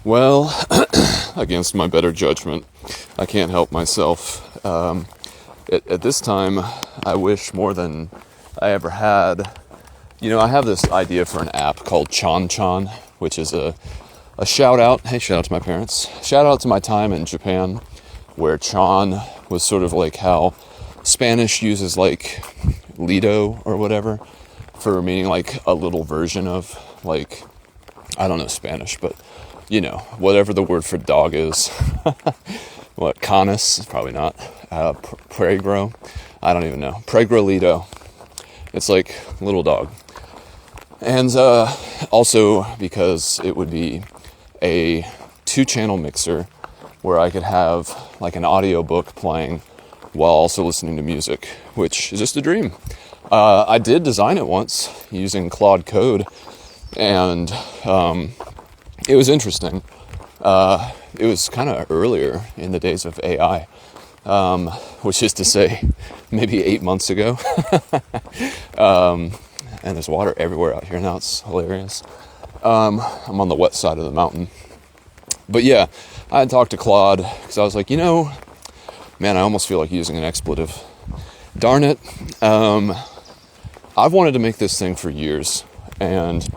Well, against my better judgment, I can't help myself. At this time, I wish more than I ever had. I have this idea for an app called Chanchan, which is a shout out. Hey, shout out to my parents. Shout out to my time in Japan, where chon was sort of like how Spanish uses like lido or whatever for meaning like a little version of like, I don't know Spanish, but whatever the word for dog is. What, canis? Probably not. Pregro? I don't even know. Pregrolido. It's like little dog. And also because it would be a 2-channel mixer where I could have like an audiobook playing while also listening to music, which is just a dream. I did design it once using Claude code, and it was interesting. It was kind of earlier in the days of AI, which is to say maybe 8 months ago. And there's water everywhere out here now. It's hilarious. I'm on the wet side of the mountain. But yeah, I had talked to Claude because I was like, man, I almost feel like using an expletive. Darn it. I've wanted to make this thing for years. And,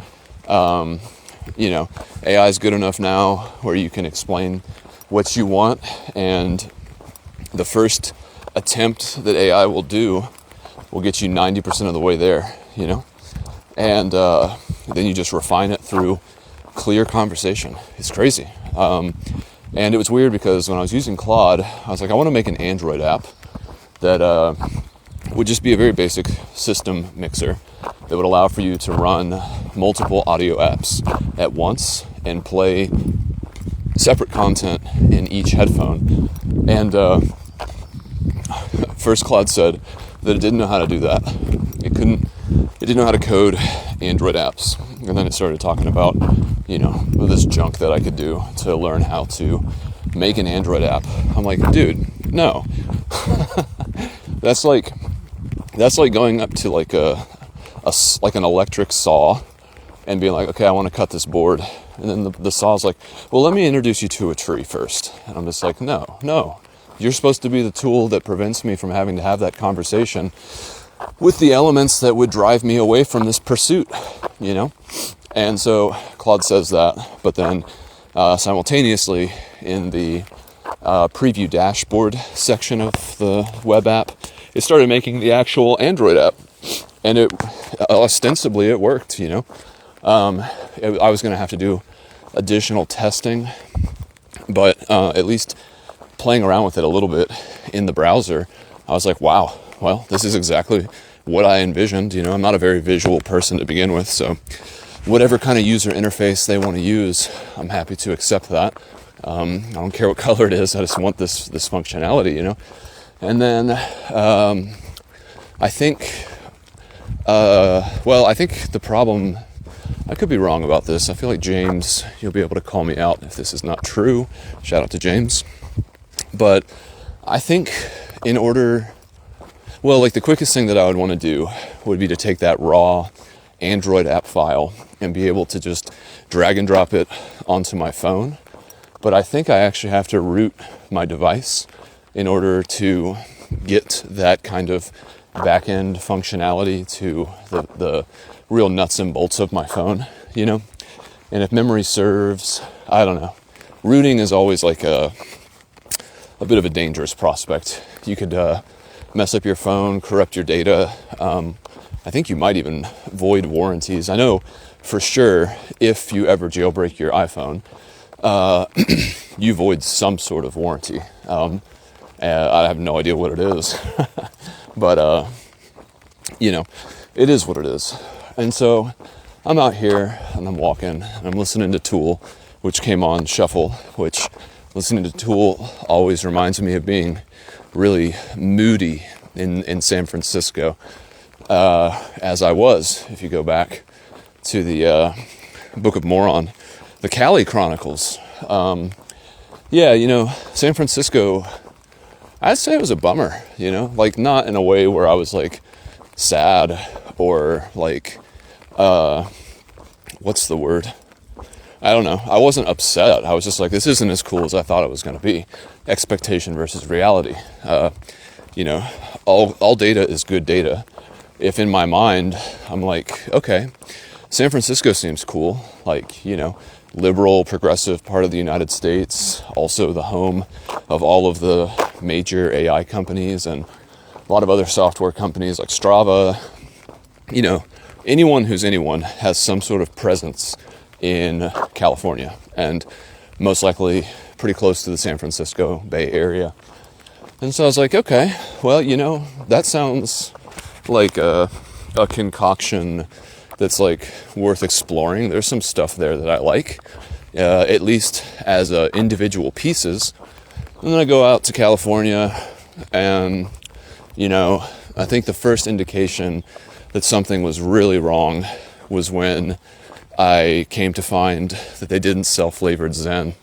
AI is good enough now where you can explain what you want. And the first attempt that AI will do will get you 90% of the way there, And then you just refine it through clear conversation. It's crazy. And it was weird because when I was using Claude, I was like, I want to make an Android app that would just be a very basic system mixer that would allow for you to run multiple audio apps at once and play separate content in each headphone. And first Claude said that it didn't know how to do that. It didn't know how to code Android apps. And then it started talking about, this junk that I could do to learn how to make an Android app. I'm like, dude, no. That's like going up to like an electric saw and being like, okay, I want to cut this board. And then the saw's like, well, let me introduce you to a tree first. And I'm just like, no. You're supposed to be the tool that prevents me from having to have that conversation with the elements that would drive me away from this pursuit, And so Claude says that, but then simultaneously in the preview dashboard section of the web app, it started making the actual Android app. And it ostensibly it worked, I was going to have to do additional testing, but at least playing around with it a little bit in the browser, I was like, wow, well, this is exactly what I envisioned. I'm not a very visual person to begin with, so whatever kind of user interface they want to use, I'm happy to accept that. I don't care what color it is. I just want this functionality, And then I think the problem, I could be wrong about this. I feel like James, you'll be able to call me out if this is not true. Shout out to James. But I think the quickest thing that I would want to do would be to take that raw Android app file and be able to just drag and drop it onto my phone. But I think I actually have to root my device in order to get that kind of back-end functionality to the real nuts and bolts of my phone, And if memory serves, I don't know. Rooting is always like a bit of a dangerous prospect. You could mess up your phone, corrupt your data. I think you might even void warranties. I know for sure if you ever jailbreak your iPhone, you void some sort of warranty. I have no idea what it is, but it is what it is. And so I'm out here and I'm walking and I'm listening to Tool, which came on shuffle, which listening to Tool always reminds me of being really moody in San Francisco, as I was, if you go back to the Book of Moron, the Cali Chronicles. San Francisco, I'd say it was a bummer, like not in a way where I was like sad or like, what's the word? I don't know. I wasn't upset. I was just like, this isn't as cool as I thought it was going to be. Expectation versus reality. You know, all data is good data. If in my mind, I'm like, okay, San Francisco seems cool. Like, you know, liberal, progressive part of the United States, also the home of all of the major AI companies and a lot of other software companies like Strava. You know, anyone who's anyone has some sort of presence in California, and most likely pretty close to the San Francisco Bay Area. And so I was like, okay, well, you know, that sounds like a concoction that's like worth exploring. There's some stuff there that I like, at least as individual pieces. And then I go out to California, and, you know, I think the first indication that something was really wrong was when I came to find that they didn't sell flavored Zen.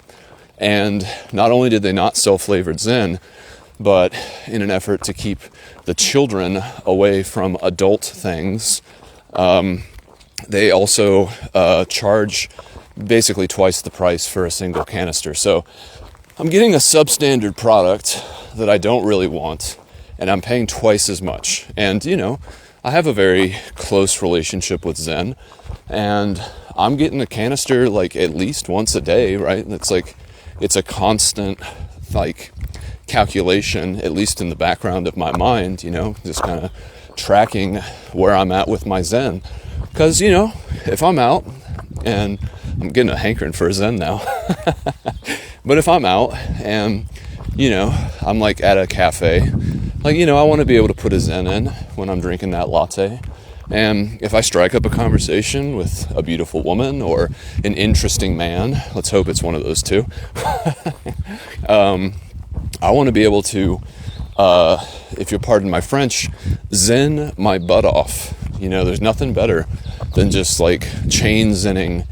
And not only did they not sell flavored Zen, but in an effort to keep the children away from adult things, they also charge basically twice the price for a single canister. So I'm getting a substandard product that I don't really want, and I'm paying twice as much. And, you know, I have a very close relationship with Zen, and I'm getting a canister like at least once a day, right? And it's like, it's a constant like calculation, at least in the background of my mind, you know, just kind of tracking where I'm at with my Zen. Because, you know, if I'm out, and I'm getting a hankering for a Zen now, but if I'm out and, you know, I'm like at a cafe, like, you know, I want to be able to put a Zen in when I'm drinking that latte. And if I strike up a conversation with a beautiful woman or an interesting man, let's hope it's one of those two, I want to be able to, if you'll pardon my French, Zen my butt off. You know, there's nothing better than just like chain zenning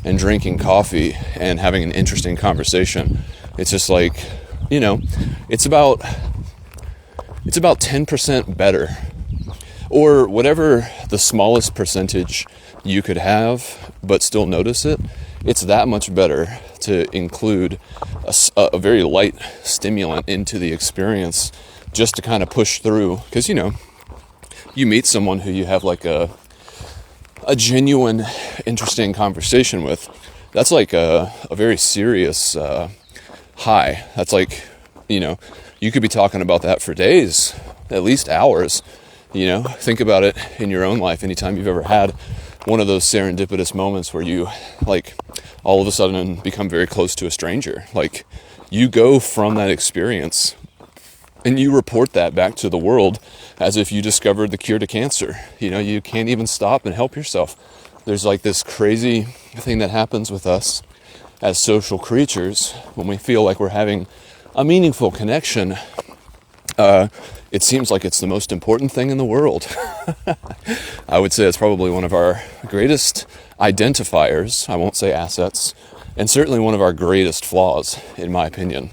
and drinking coffee and having an interesting conversation. It's just like, you know, it's about 10% better, or whatever the smallest percentage you could have, but still notice it. It's that much better to include a very light stimulant into the experience just to kind of push through. Because, you know, you meet someone who you have like a genuine, interesting conversation with. That's like a very serious high. That's like, you know, you could be talking about that for days, at least hours. You know, think about it in your own life. Anytime you've ever had one of those serendipitous moments where you, like, all of a sudden become very close to a stranger. Like, you go from that experience and you report that back to the world as if you discovered the cure to cancer. You know, you can't even stop and help yourself. There's like this crazy thing that happens with us as social creatures when we feel like we're having a meaningful connection. It seems like it's the most important thing in the world. I would say it's probably one of our greatest identifiers, I won't say assets, and certainly one of our greatest flaws, in my opinion.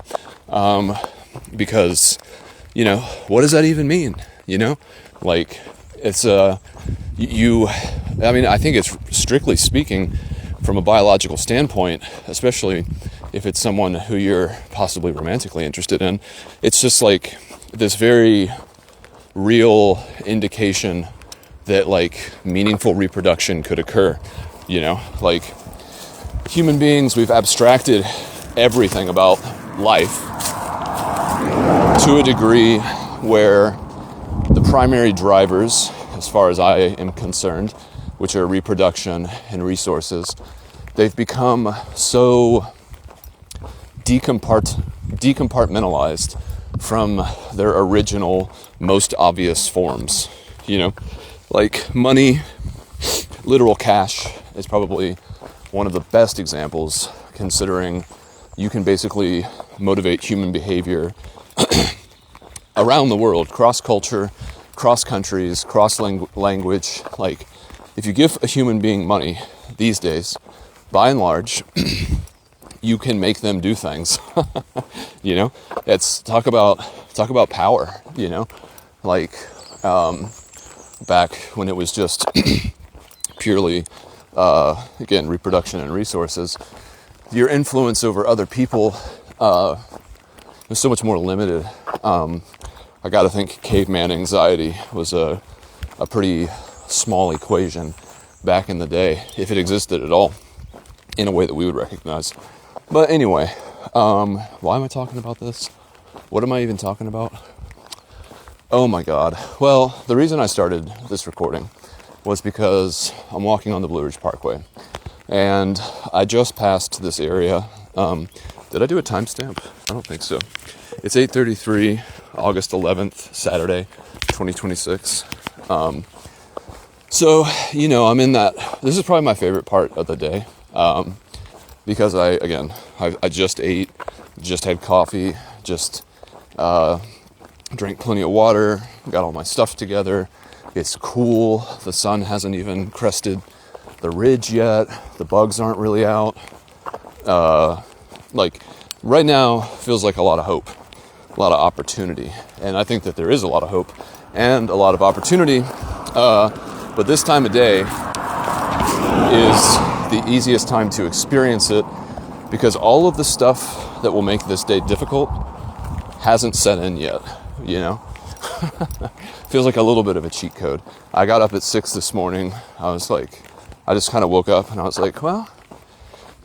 Because, you know, what does that even mean? You know, like, it's, I mean, I think it's strictly speaking from a biological standpoint, especially if it's someone who you're possibly romantically interested in, it's just like this very real indication that like meaningful reproduction could occur. You know, like human beings, we've abstracted everything about life to a degree where the primary drivers, as far as I am concerned, which are reproduction and resources, they've become so decompartmentalized from their original, most obvious forms. You know, like money, literal cash is probably one of the best examples, considering you can basically motivate human behavior around the world, cross culture, cross countries, cross language. Like, if you give a human being money these days, by and large, you can make them do things. You know, it's talk about power. You know, like back when it was just purely again, reproduction and resources, your influence over other people is so much more limited. I got to think caveman anxiety was a pretty small equation back in the day, if it existed at all, in a way that we would recognize. But anyway, why am I talking about this? What am I even talking about? Oh my God. Well, the reason I started this recording was because I'm walking on the Blue Ridge Parkway, and I just passed this area. Did I do a timestamp? I don't think so. It's 8:33, August 11th, Saturday, 2026. So, I'm in that. This is probably my favorite part of the day, because I just ate, just had coffee, just drank plenty of water, got all my stuff together. It's cool. The sun hasn't even crested the ridge yet. The bugs aren't really out. Right now feels like a lot of hope, a lot of opportunity. And I think that there is a lot of hope and a lot of opportunity. But this time of day is the easiest time to experience it, because all of the stuff that will make this day difficult hasn't set in yet, Feels like a little bit of a cheat code. I got up at 6 this morning. I just kind of woke up and I was like, well,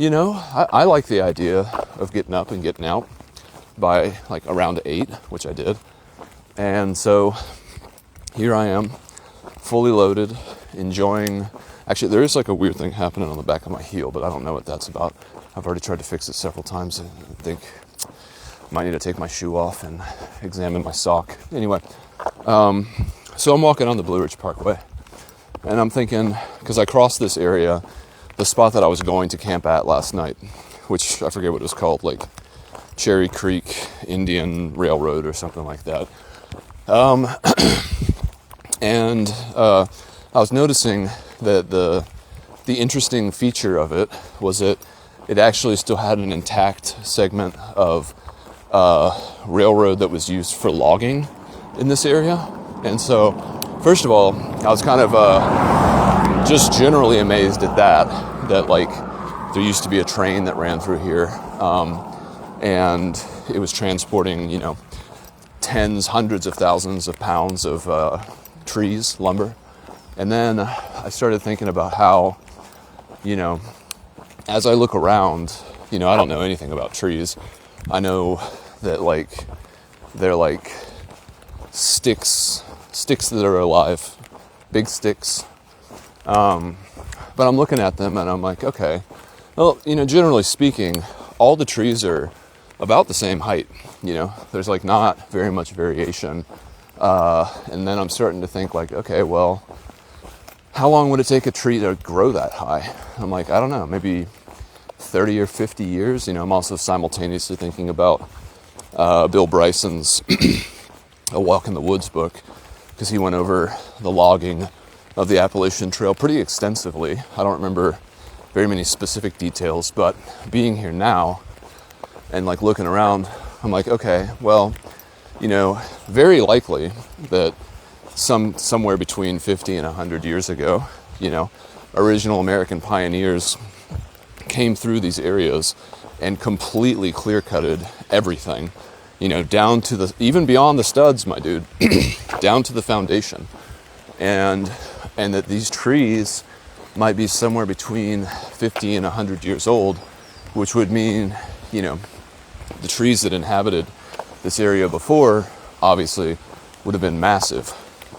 I like the idea of getting up and getting out by around 8, which I did. And so here I am, fully loaded, enjoying. Actually, there is a weird thing happening on the back of my heel, but I don't know what that's about. I've already tried to fix it several times. I think I might need to take my shoe off and examine my sock. Anyway, so I'm walking on the Blue Ridge Parkway, and I'm thinking, because I crossed this area, the spot that I was going to camp at last night, which I forget what it was called, Cherry Creek Indian Railroad or something like that. And I was noticing that the interesting feature of it was that it actually still had an intact segment of railroad that was used for logging in this area. And so, first of all, I was kind of just generally amazed at that there used to be a train that ran through here, and it was transporting, tens, hundreds of thousands of pounds of trees, lumber. And then I started thinking about how, as I look around, I don't know anything about trees. I know that they're sticks that are alive, big sticks. But I'm looking at them and I'm like, okay, well, generally speaking, all the trees are about the same height. There's not very much variation. And then I'm starting to think okay, well, how long would it take a tree to grow that high? I'm I don't know, maybe 30 or 50 years. I'm also simultaneously thinking about Bill Bryson's A Walk in the Woods book, because he went over the logging of the Appalachian Trail pretty extensively. I don't remember very many specific details, but being here now and looking around, I'm okay, well, very likely that somewhere between 50 and 100 years ago, original American pioneers came through these areas and completely clear-cutted everything, down to even beyond the studs, my dude, down to the foundation. And that these trees might be somewhere between 50 and 100 years old, which would mean, the trees that inhabited this area before obviously would have been massive,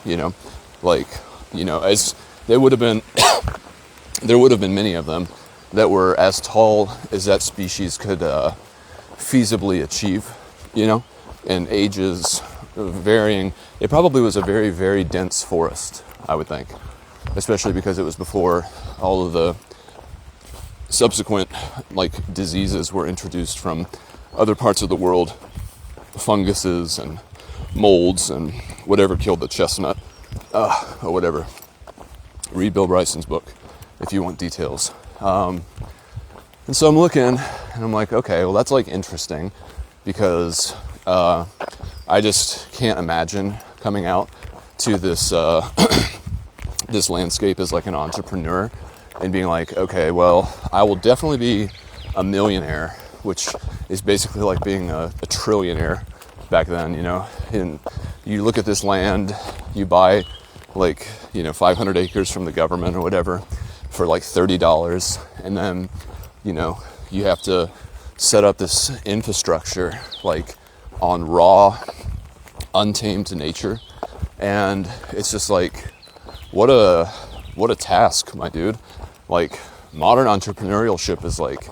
as they would have been, there would have been many of them that were as tall as that species could feasibly achieve, and ages varying. It probably was a very, very dense forest, I would think, especially because it was before all of the subsequent diseases were introduced from other parts of the world, funguses and molds and whatever killed the chestnut, or whatever. Read Bill Bryson's book if you want details. And so I'm looking and I'm okay, well, that's interesting, because I just can't imagine coming out to this this landscape as an entrepreneur and being like, okay, well, I will definitely be a millionaire, which is basically like being a trillionaire back then, you know. And you look at this land, you buy like, you know, 500 acres from the government or whatever for like $30, and then, you know, you have to set up this infrastructure like on raw, untamed nature. And it's just like, what a task, my dude. Like, modern entrepreneurship is like,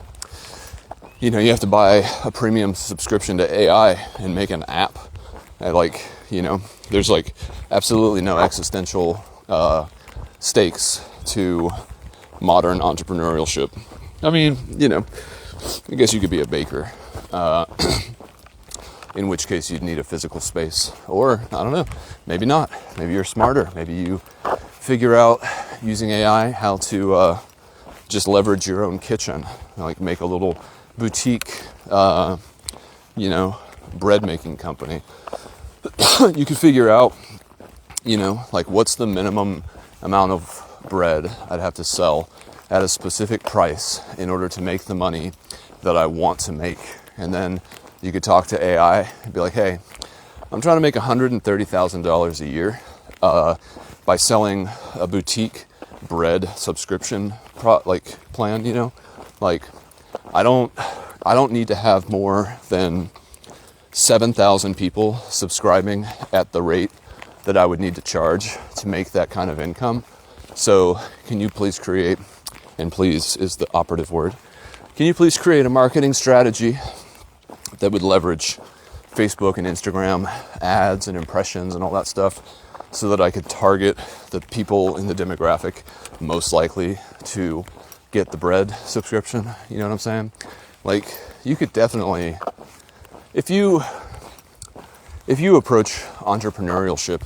you know, you have to buy a premium subscription to AI and make an app. And like, you know, there's like absolutely no existential stakes to modern entrepreneurship. I mean, you know, I guess you could be a baker, in which case you'd need a physical space. Or, I don't know, maybe not. Maybe you're smarter. Maybe you figure out using AI how to just leverage your own kitchen, like make a little boutique, you know, bread making company. You could figure out, you know, like what's the minimum amount of bread I'd have to sell at a specific price in order to make the money that I want to make. And then you could talk to AI and be like, hey, I'm trying to make $130,000 a year by selling a boutique bread subscription plan, you know? Like, I don't need to have more than 7,000 people subscribing at the rate that I would need to charge to make that kind of income. So can you please create, and please is the operative word, can you please create a marketing strategy that would leverage Facebook and Instagram ads and impressions and all that stuff so that I could target the people in the demographic most likely to get the bread subscription? You know what I'm saying? Like, you could definitely, if you approach entrepreneurship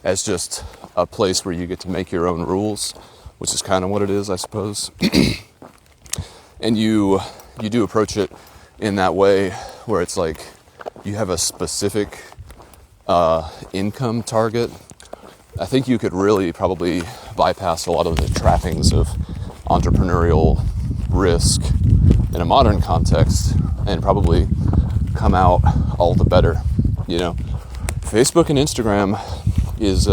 as just a place where you get to make your own rules, which is kind of what it is, I suppose, and you do approach it in that way where it's like you have a specific income target, I think you could really probably bypass a lot of the trappings of entrepreneurial risk in a modern context and probably come out all the better. You know, Facebook and Instagram is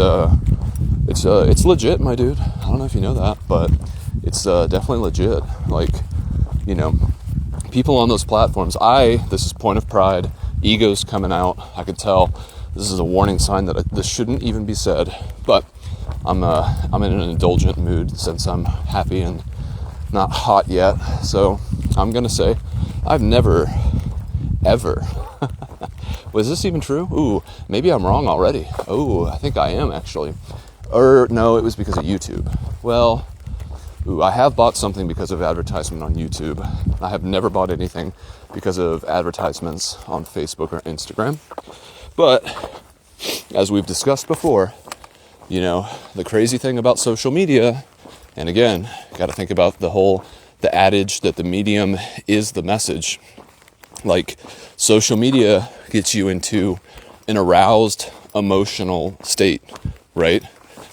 it's legit, my dude. I don't know if you know that, but it's definitely legit. Like, you know, people on those platforms, this is point of pride, ego's coming out. I could tell this is a warning sign that this shouldn't even be said, but I'm in an indulgent mood since I'm happy and not hot yet. So I'm gonna say I've never, ever, was this even true? Ooh, maybe I'm wrong already. Oh, I think I am actually. Or no, it was because of YouTube. Well, I have bought something because of advertisement on YouTube. I have never bought anything because of advertisements on Facebook or Instagram. But as we've discussed before, you know, the crazy thing about social media, and again, got to think about the adage that the medium is the message. Like, social media gets you into an aroused emotional state, right?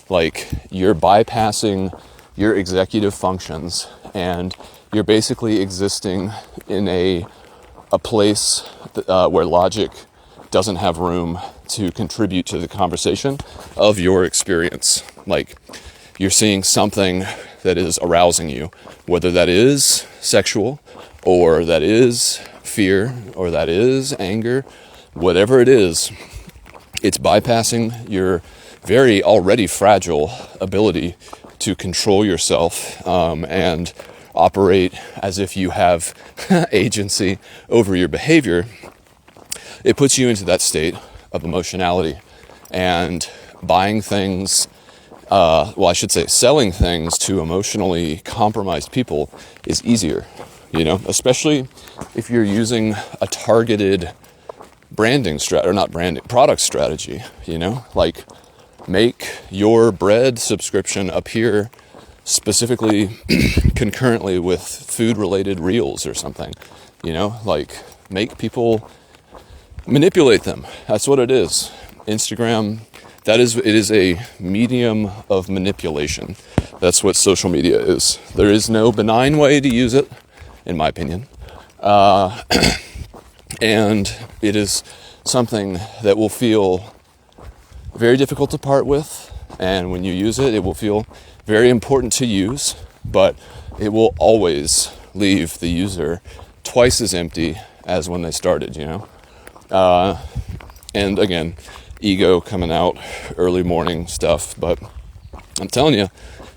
Like, you're bypassing your executive functions and you're basically existing in a place where logic doesn't have room to contribute to the conversation of your experience. Like, you're seeing something that is arousing you, whether that is sexual or that is fear or that is anger, whatever it is, it's bypassing your very already fragile ability to control yourself and operate as if you have agency over your behavior. It puts you into that state of emotionality, and buying things, I should say selling things to emotionally compromised people is easier, you know, especially if you're using a targeted product strategy, you know, like make your bread subscription appear specifically concurrently with food-related reels or something, you know, like make people manipulate them. That's what it is. Instagram, it is a medium of manipulation. That's what social media is. There is no benign way to use it, in my opinion. And it is something that will feel very difficult to part with. And when you use it, it will feel very important to use, but it will always leave the user twice as empty as when they started, And again, ego coming out, early morning stuff, but I'm telling you,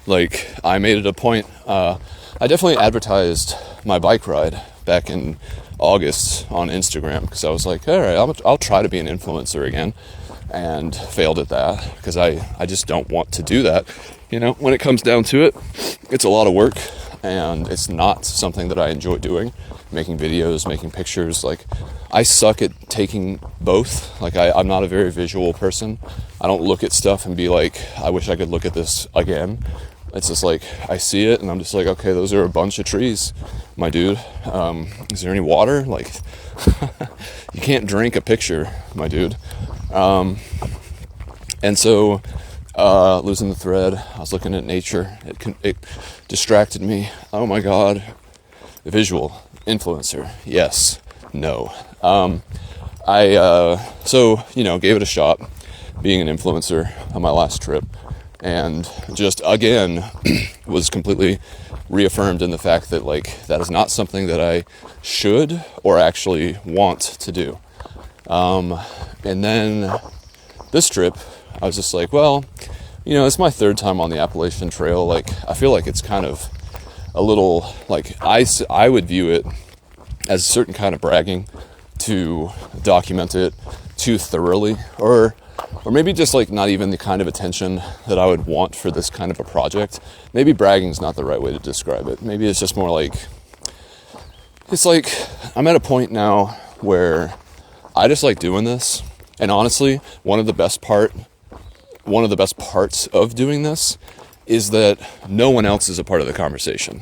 like, I made it a point. I definitely advertised my bike ride back in August on Instagram because I was like, all right, I'll try to be an influencer again, and failed at that because I just don't want to do that. When it comes down to it, it's a lot of work, and it's not something that I enjoy doing. Making videos, making pictures, like, I suck at taking both. Like, I'm not a very visual person. I don't look at stuff and be like, I wish I could look at this again. It's just like, I see it and I'm just like, okay, those are a bunch of trees, my dude. Is there any water? Like, you can't drink a picture, my dude. And so, losing the thread, I was looking at nature. It distracted me. Oh my God. Visual influencer. Yes. No. Gave it a shot being an influencer on my last trip, and just again was completely reaffirmed in the fact that, like, that is not something that I should or actually want to do. And then this trip, I was just like, well, it's my third time on the Appalachian Trail. Like, I feel like it's kind of a little, like, I would view it as a certain kind of bragging to document it too thoroughly, or maybe just, like, not even the kind of attention that I would want for this kind of a project. Maybe bragging's not the right way to describe it. Maybe it's just more like, it's like I'm at a point now where I just like doing this. And honestly, one of the best parts of doing this is that no one else is a part of the conversation.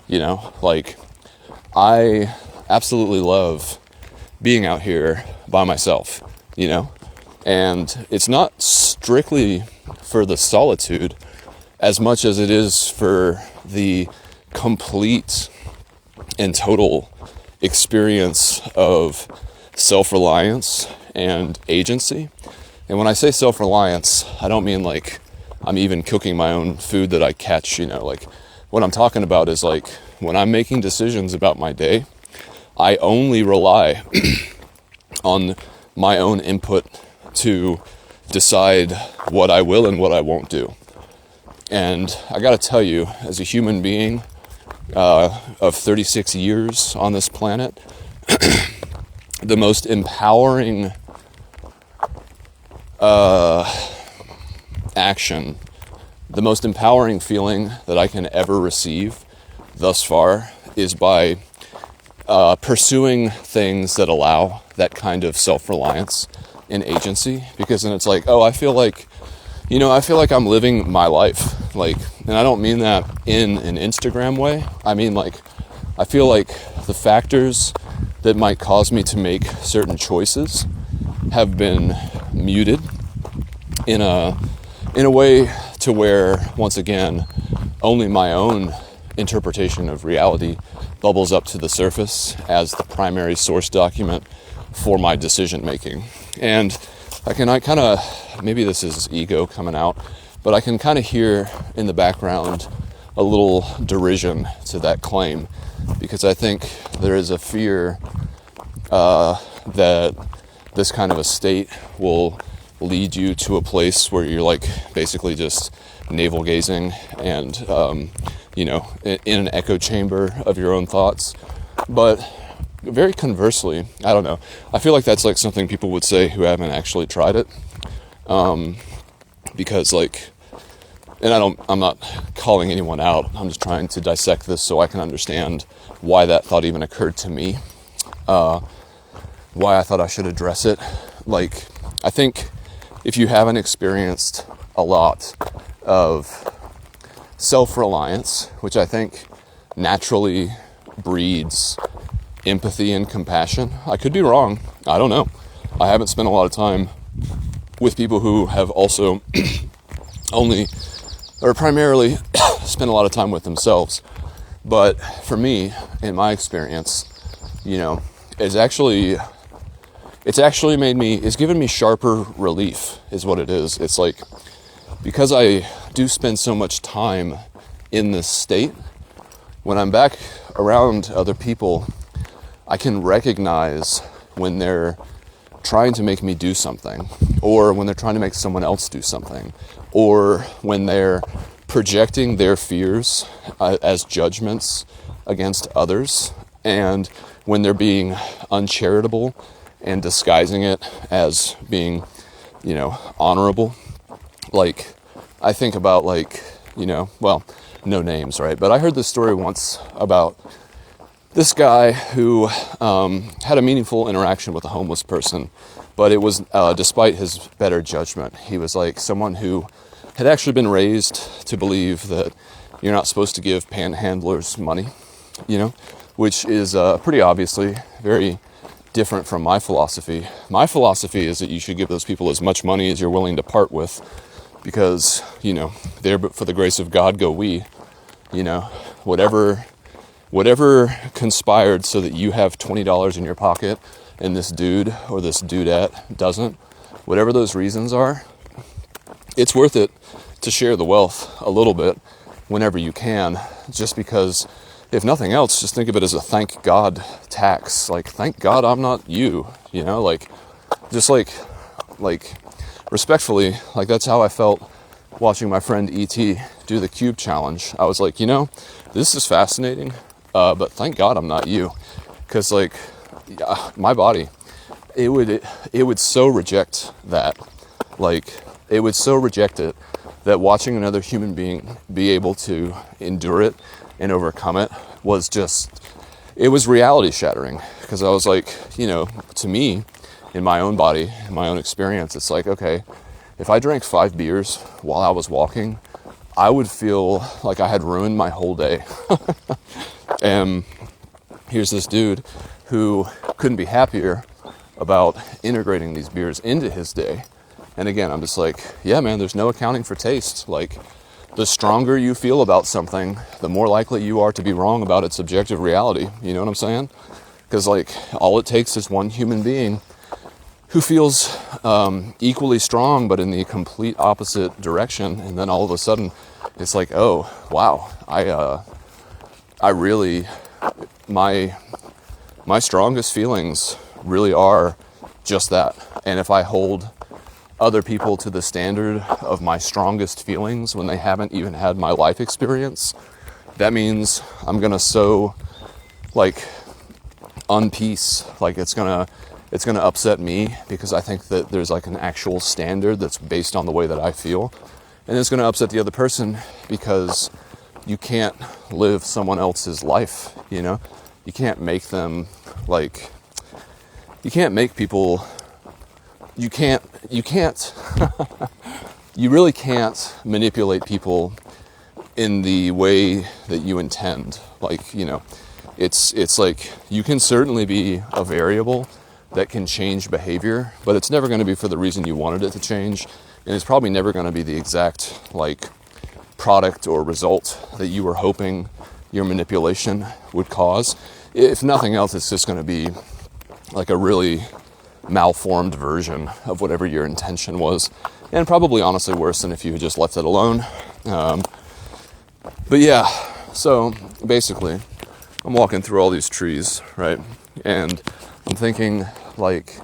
Like, I absolutely love being out here by myself, and it's not strictly for the solitude as much as it is for the complete and total experience of self-reliance and agency. And when I say self-reliance, I don't mean like I'm even cooking my own food that I catch, like, what I'm talking about is, like, when I'm making decisions about my day, I only rely on my own input to decide what I will and what I won't do. And I gotta tell you, as a human being of 36 years on this planet, the most empowering action, the most empowering feeling that I can ever receive thus far is by pursuing things that allow that kind of self-reliance and agency, because then it's like, oh, I feel like I'm living my life. Like, and I don't mean that in an Instagram way. I mean, like, I feel like the factors that might cause me to make certain choices have been muted in a way to where, once again, only my own interpretation of reality bubbles up to the surface as the primary source document for my decision making. And I kind of, maybe this is ego coming out, but I can kind of hear in the background a little derision to that claim, because I think there is a fear that this kind of a state will lead you to a place where you're, like, basically just navel gazing and in an echo chamber of your own thoughts. But very conversely, I don't know, I feel like that's like something people would say who haven't actually tried it, because, like, and I'm not calling anyone out, I'm just trying to dissect this so I can understand why that thought even occurred to me, why I thought I should address it. Like, I think if you haven't experienced a lot of self-reliance, which I think naturally breeds empathy and compassion. I could be wrong. I don't know. I haven't spent a lot of time with people who have also only or primarily spend a lot of time with themselves. But for me, in my experience, it's actually it's given me sharper relief is what it is. It's like, because I do spend so much time in this state, when I'm back around other people, I can recognize when they're trying to make me do something, or when they're trying to make someone else do something, or when they're projecting their fears as judgments against others, and when they're being uncharitable and disguising it as being, honorable. Like, I think about no names, right? But I heard this story once about this guy who had a meaningful interaction with a homeless person, but it was despite his better judgment. He was like someone who had actually been raised to believe that you're not supposed to give panhandlers money, which is pretty obviously very different from my philosophy. My philosophy is that you should give those people as much money as you're willing to part with, because, there but for the grace of God go we, whatever conspired so that you have $20 in your pocket and this dude or this dudette doesn't, whatever those reasons are, it's worth it to share the wealth a little bit whenever you can, just because, if nothing else, just think of it as a thank God tax. Like, thank God I'm not you, respectfully, that's how I felt watching my friend E.T. do the cube challenge. I was like, this is fascinating, but thank God I'm not you, because my body, it would so reject that, it would so reject it, that watching another human being be able to endure it and overcome it was it was reality shattering, because I was like, to me, in my own body, in my own experience, it's like, okay, if I drank 5 beers while I was walking, I would feel like I had ruined my whole day. And here's this dude who couldn't be happier about integrating these beers into his day. And again, I'm just like, yeah, man, there's no accounting for taste. The stronger you feel about something, the more likely you are to be wrong about its objective reality. You know what I'm saying? Because all it takes is one human being who feels equally strong, but in the complete opposite direction. And then all of a sudden it's like, oh, wow, I really, my strongest feelings really are just that. And if I hold other people to the standard of my strongest feelings when they haven't even had my life experience, that means I'm gonna sow unpeace. It's gonna upset me, because I think that there's an actual standard that's based on the way that I feel, and it's gonna upset the other person, because you can't live someone else's life. You can't make them you can't make people. You really can't manipulate people in the way that you intend. It's like, you can certainly be a variable that can change behavior, but it's never going to be for the reason you wanted it to change, and it's probably never going to be the exact product or result that you were hoping your manipulation would cause. If nothing else, it's just going to be a really malformed version of whatever your intention was, and probably honestly worse than if you had just left it alone. But yeah, so basically I'm walking through all these trees, right, and I'm thinking it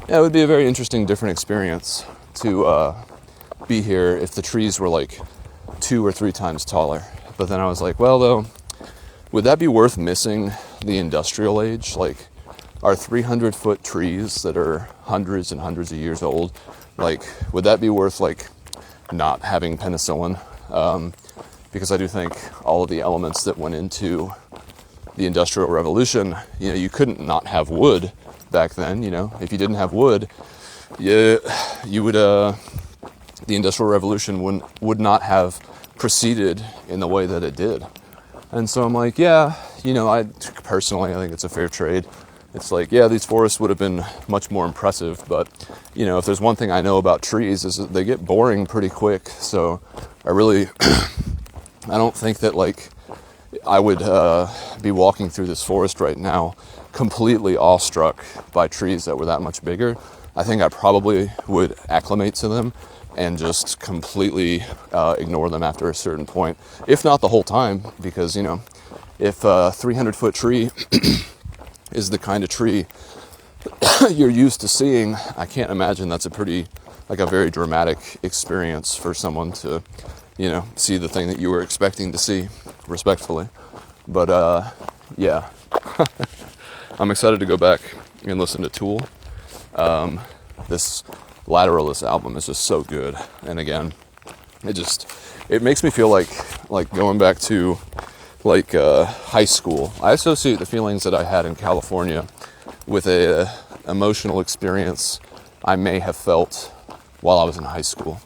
would be a very interesting, different experience to be here if the trees were 2 or 3 times taller. But then I was like, well, though, would that be worth missing the industrial age? Are 300-foot trees that are hundreds and hundreds of years old, would that be worth not having penicillin? Because I do think all of the elements that went into the Industrial Revolution, you couldn't not have wood back then. If you didn't have wood, you would the Industrial Revolution would not have proceeded in the way that it did. And so I'm like, yeah, I personally, I think it's a fair trade. It's like, yeah, these forests would have been much more impressive, but, you know, if there's one thing I know about trees is that they get boring pretty quick. So I really, I don't think that, like, I would be walking through this forest right now completely awestruck by trees that were that much bigger. I think I probably would acclimate to them and just completely ignore them after a certain point, if not the whole time, because, you know, if a 300-foot tree is the kind of tree you're used to seeing, I can't imagine that's a very dramatic experience for someone to, you know, see the thing that you were expecting to see, respectfully. But, yeah, I'm excited to go back and listen to Tool. This Lateralist album is just so good. And again, it makes me feel like going back to high school. I associate the feelings that I had in California with a emotional experience I may have felt while I was in high school.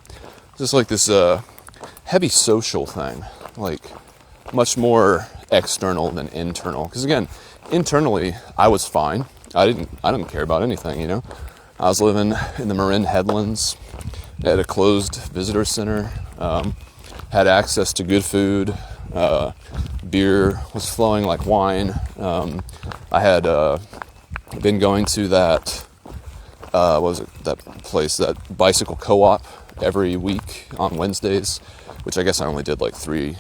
Just like this heavy social thing, like much more external than internal. Because again, internally I was fine. I didn't care about anything, you know. I was living in the Marin Headlands at a closed visitor center, had access to good food, beer was flowing like wine. I had been going to that bicycle co-op every week on Wednesdays, which I guess I only did like 3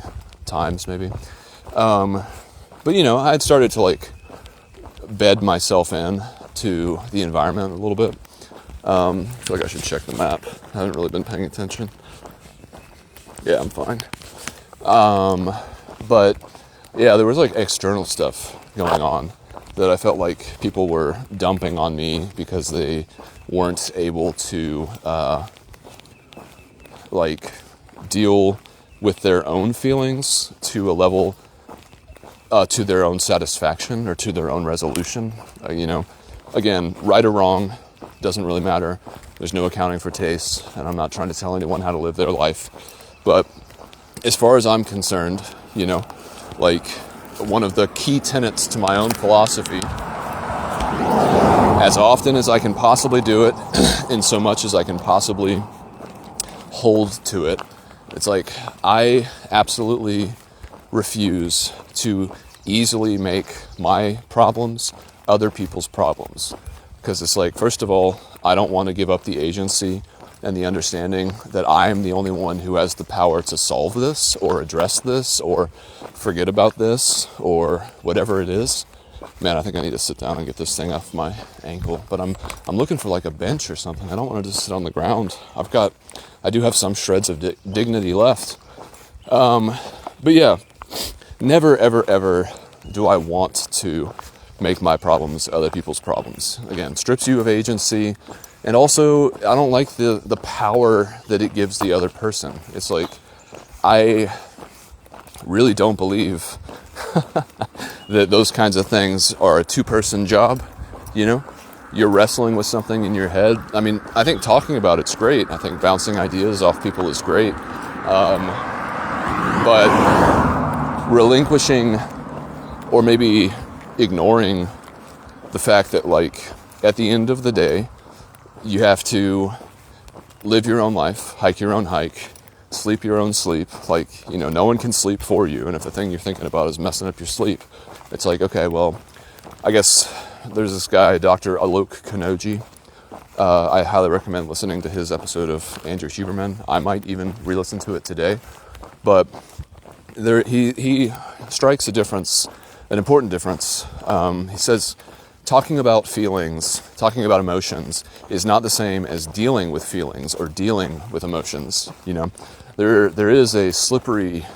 times maybe. But you know, I had started to like bed myself in to the environment a little bit. I feel like I should check the map. I haven't really been paying attention. Yeah, I'm fine. But yeah, there was like external stuff going on that I felt like people were dumping on me because they weren't able to deal with their own feelings to a level to their own satisfaction or to their own resolution. You know, again, right or wrong doesn't really matter. There's no accounting for taste, and I'm not trying to tell anyone how to live their life. But as far as I'm concerned, you know, like one of the key tenets to my own philosophy, as often as I can possibly do it, in so much as I can possibly hold to it, it's like I absolutely refuse to easily make my problems other people's problems. Because it's like, first of all, I don't want to give up the agency and the understanding that I am the only one who has the power to solve this or address this or forget about this or whatever it is. Man, I think I need to sit down and get this thing off my ankle. But I'm looking for like a bench or something. I don't want to just sit on the ground. I do have some shreds of dignity left. But yeah, never, ever, ever do I want to make my problems other people's problems. Again, strips you of agency. And also, I don't like the power that it gives the other person. It's like, I really don't believe that those kinds of things are a 2-person job, you know? You're wrestling with something in your head. I mean, I think talking about it's great. I think bouncing ideas off people is great. But relinquishing or maybe ignoring the fact that, like, at the end of the day, you have to live your own life, hike your own hike, sleep your own sleep. Like, you know, no one can sleep for you. And if the thing you're thinking about is messing up your sleep, it's like, okay, well, I guess there's this guy, Dr. Alok Kanoji. I highly recommend listening to his episode of Andrew Huberman. I might even re-listen to it today. But he strikes a difference, an important difference. He says, talking about feelings, talking about emotions is not the same as dealing with feelings or dealing with emotions. You know, there is a slippery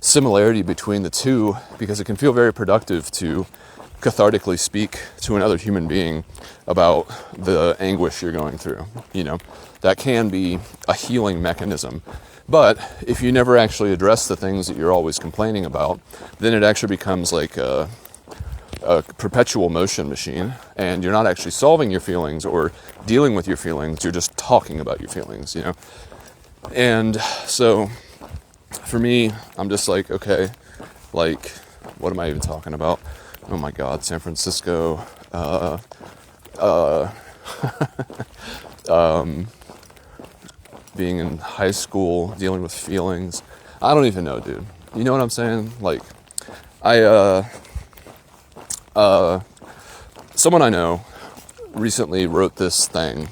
similarity between the two because it can feel very productive to cathartically speak to another human being about the anguish you're going through. You know, that can be a healing mechanism. But if you never actually address the things that you're always complaining about, then it actually becomes like a perpetual motion machine, and you're not actually solving your feelings or dealing with your feelings, you're just talking about your feelings, you know? And so, for me, I'm just like, okay, like, what am I even talking about? Oh my God, San Francisco, being in high school, dealing with feelings. I don't even know, dude. You know what I'm saying? Like, someone I know recently wrote this thing,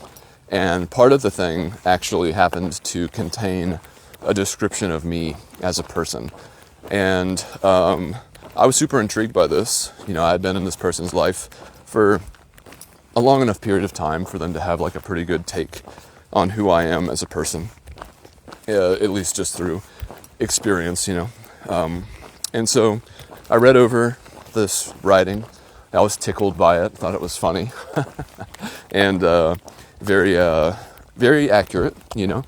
and part of the thing actually happened to contain a description of me as a person. And I was super intrigued by this. You know, I had been in this person's life for a long enough period of time for them to have like a pretty good take on who I am as a person, at least just through experience, you know. And so I read over this writing. I was tickled by it, thought it was funny, and very accurate, you know.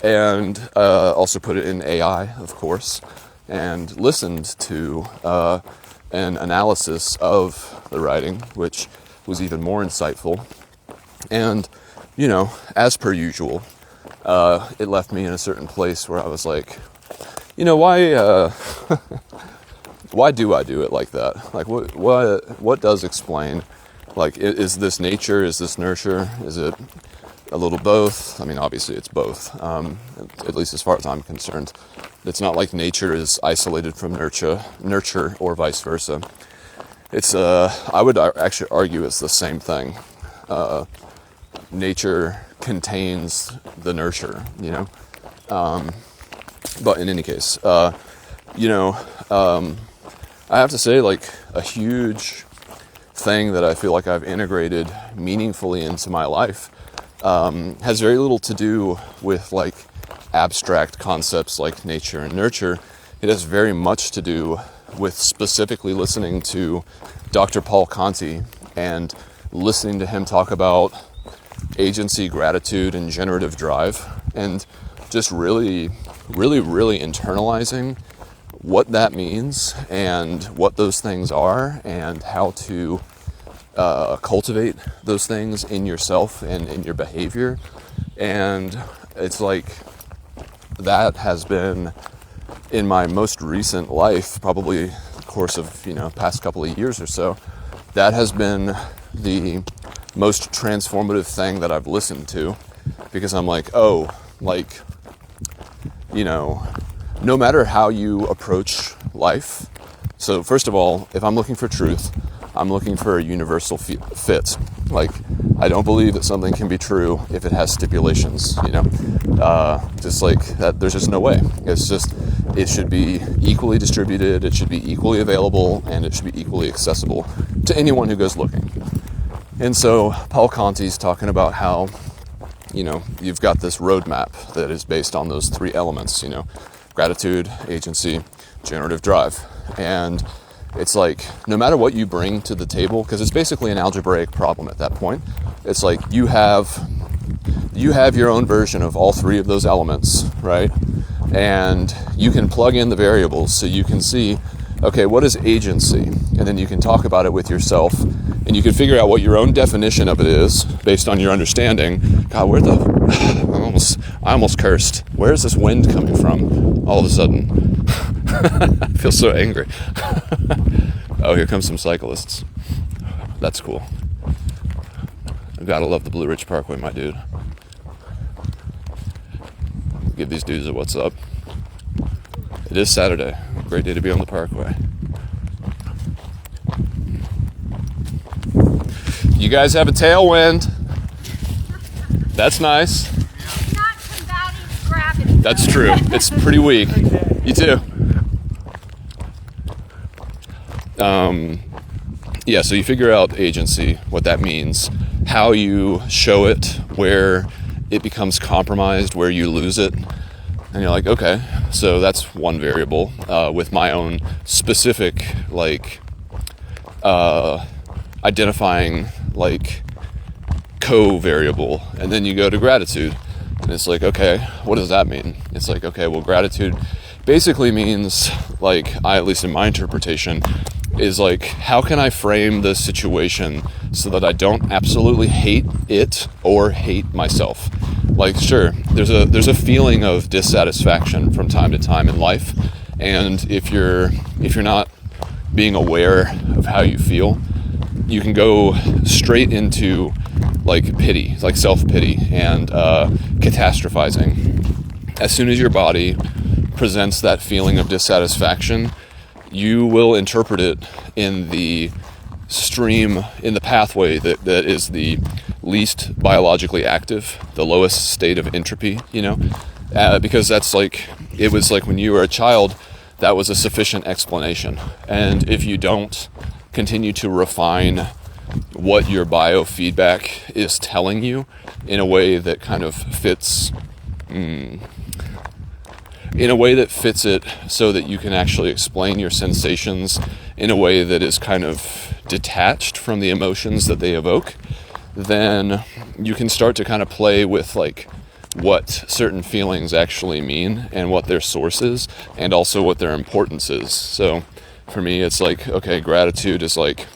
And also put it in AI, of course, and listened to an analysis of the writing, which was even more insightful. And, you know, as per usual, it left me in a certain place where I was like, you know, why do I do it like that? Like, what does explain? Like, is this nature? Is this nurture? Is it a little both? I mean, obviously it's both, at least as far as I'm concerned. It's not like nature is isolated from nurture or vice versa. It's, I would actually argue it's the same thing. Nature contains the nurture, you know? But in any case, you know, I have to say, like, a huge thing that I feel like I've integrated meaningfully into my life has very little to do with like abstract concepts like nature and nurture. It has very much to do with specifically listening to Dr. Paul Conti and listening to him talk about agency, gratitude, and generative drive, and just really internalizing what that means and what those things are and how to cultivate those things in yourself and in your behavior. And it's like that has been in my most recent life, probably the course of, you know, past couple of years or so, that has been the most transformative thing that I've listened to, because I'm like, oh, like, you know, no matter how you approach life. So first of all, if I'm looking for truth, I'm looking for a universal fit. Like, I don't believe that something can be true if it has stipulations, you know, just like that. There's just no way. It's just, it should be equally distributed, it should be equally available, and it should be equally accessible to anyone who goes looking. And so Paul Conti's talking about how, you know, you've got this roadmap that is based on those three elements, you know, gratitude, agency, generative drive. And it's like, no matter what you bring to the table, because it's basically an algebraic problem at that point, it's like you have your own version of all three of those elements, right? And you can plug in the variables so you can see, okay, what is agency? And then you can talk about it with yourself, and you can figure out what your own definition of it is based on your understanding. God, I almost cursed. Where is this wind coming from all of a sudden? I feel so angry. Oh, here comes some cyclists. That's cool. I gotta love the Blue Ridge Parkway, my dude. Give these dudes a what's up. It is Saturday. Great day to be on the Parkway. You guys have a tailwind. That's nice. Not combating gravity. That's true. It's pretty weak. You too. Yeah, so you figure out agency, what that means, how you show it, where it becomes compromised, where you lose it. And you're like, okay, so that's one variable with my own specific, like, identifying, like, co-variable. And then you go to gratitude. And it's like, okay, what does that mean? It's like, okay, well, gratitude basically means, like, at least in my interpretation, is like, how can I frame this situation so that I don't absolutely hate it or hate myself? Like, sure, there's a feeling of dissatisfaction from time to time in life, and if you're not being aware of how you feel, you can go straight into like pity, like self-pity and catastrophizing. As soon as your body presents that feeling of dissatisfaction, you will interpret it in the stream, in the pathway that is the least biologically active, the lowest state of entropy, because that's like, it was like when you were a child, that was a sufficient explanation. And if you don't continue to refine what your biofeedback is telling you in a way that kind of fits, in a way that fits it so that you can actually explain your sensations in a way that is kind of detached from the emotions that they evoke, then you can start to kind of play with like what certain feelings actually mean and what their source is and also what their importance is. So for me, it's like, okay, gratitude is like,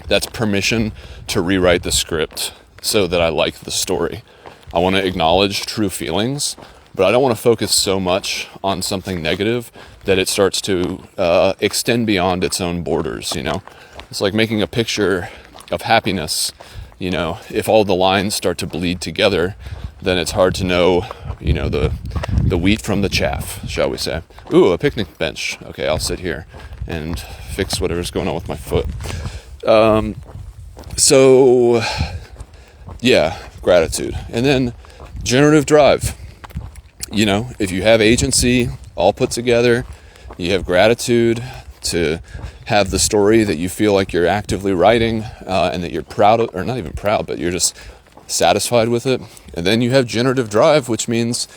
that's permission to rewrite the script so that I like the story. I want to acknowledge true feelings, but I don't want to focus so much on something negative that it starts to extend beyond its own borders, It's like making a picture of happiness, if all the lines start to bleed together, then it's hard to know, the wheat from the chaff, shall we say. Ooh, a picnic bench. Okay, I'll sit here and fix whatever's going on with my foot. So, yeah, gratitude. And then generative drive. If you have agency all put together, you have gratitude to have the story that you feel like you're actively writing and that you're proud of, or not even proud, but you're just satisfied with it. And then you have generative drive, which means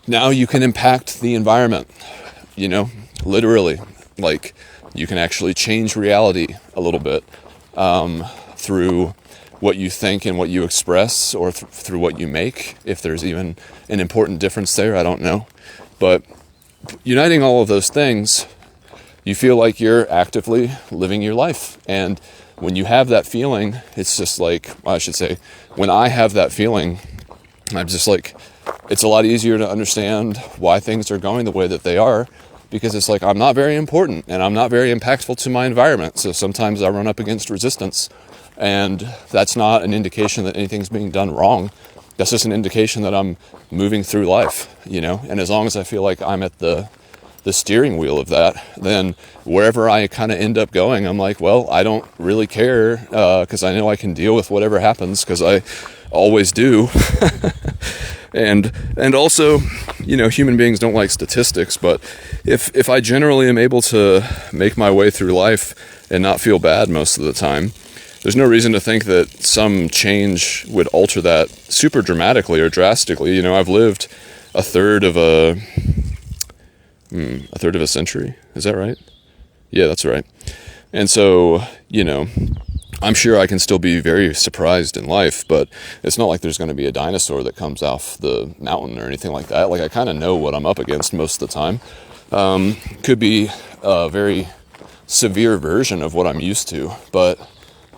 now you can impact the environment, literally. Like you can actually change reality a little bit through what you think and what you express, or through what you make, if there's even an important difference there, I don't know. But uniting all of those things, you feel like you're actively living your life. And when you have that feeling, it's just like, I should say, when I have that feeling, I'm just like, it's a lot easier to understand why things are going the way that they are, because it's like, I'm not very important and I'm not very impactful to my environment. So sometimes I run up against resistance, and that's not an indication that anything's being done wrong. That's just an indication that I'm moving through life, and as long as I feel like I'm at the steering wheel of that, then wherever I kind of end up going, I'm like, well, I don't really care, because I know I can deal with whatever happens, because I always do. and also, human beings don't like statistics, but if I generally am able to make my way through life and not feel bad most of the time, there's no reason to think that some change would alter that super dramatically or drastically. I've lived a third of a century. Is that right? Yeah, that's right. And so, I'm sure I can still be very surprised in life, but it's not like there's going to be a dinosaur that comes off the mountain or anything like that. Like, I kind of know what I'm up against most of the time. Could be a very severe version of what I'm used to, but,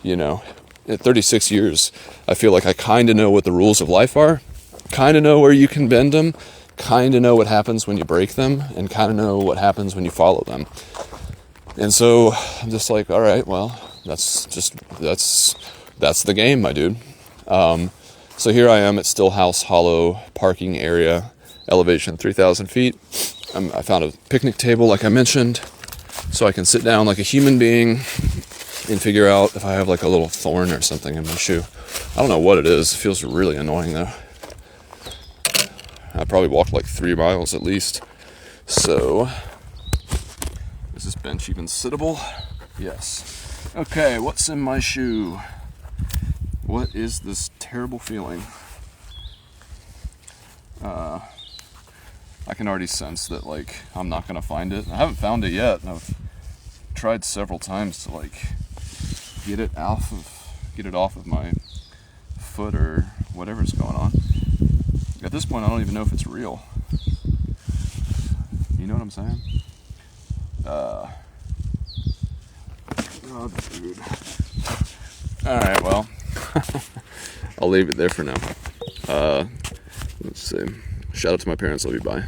at 36 years, I feel like I kind of know what the rules of life are, kind of know where you can bend them, kind of know what happens when you break them, and kind of know what happens when you follow them. And so I'm just like, all right, well, that's the game, my dude. So here I am at Stillhouse Hollow parking area, elevation 3,000 feet. I found a picnic table, like I mentioned, so I can sit down like a human being and figure out if I have like a little thorn or something in my shoe. I don't know what it is. It feels really annoying though. I probably walked like 3 miles at least. So, is this bench even sittable? Yes. Okay, what's in my shoe? What is this terrible feeling? I can already sense that like I'm not gonna find it. I haven't found it yet, and I've tried several times to like get it off of my foot or whatever's going on. At this point, I don't even know if it's real. You know what I'm saying? Oh, dude. Alright, well, I'll leave it there for now. Let's see. Shout out to my parents. Love you. Bye.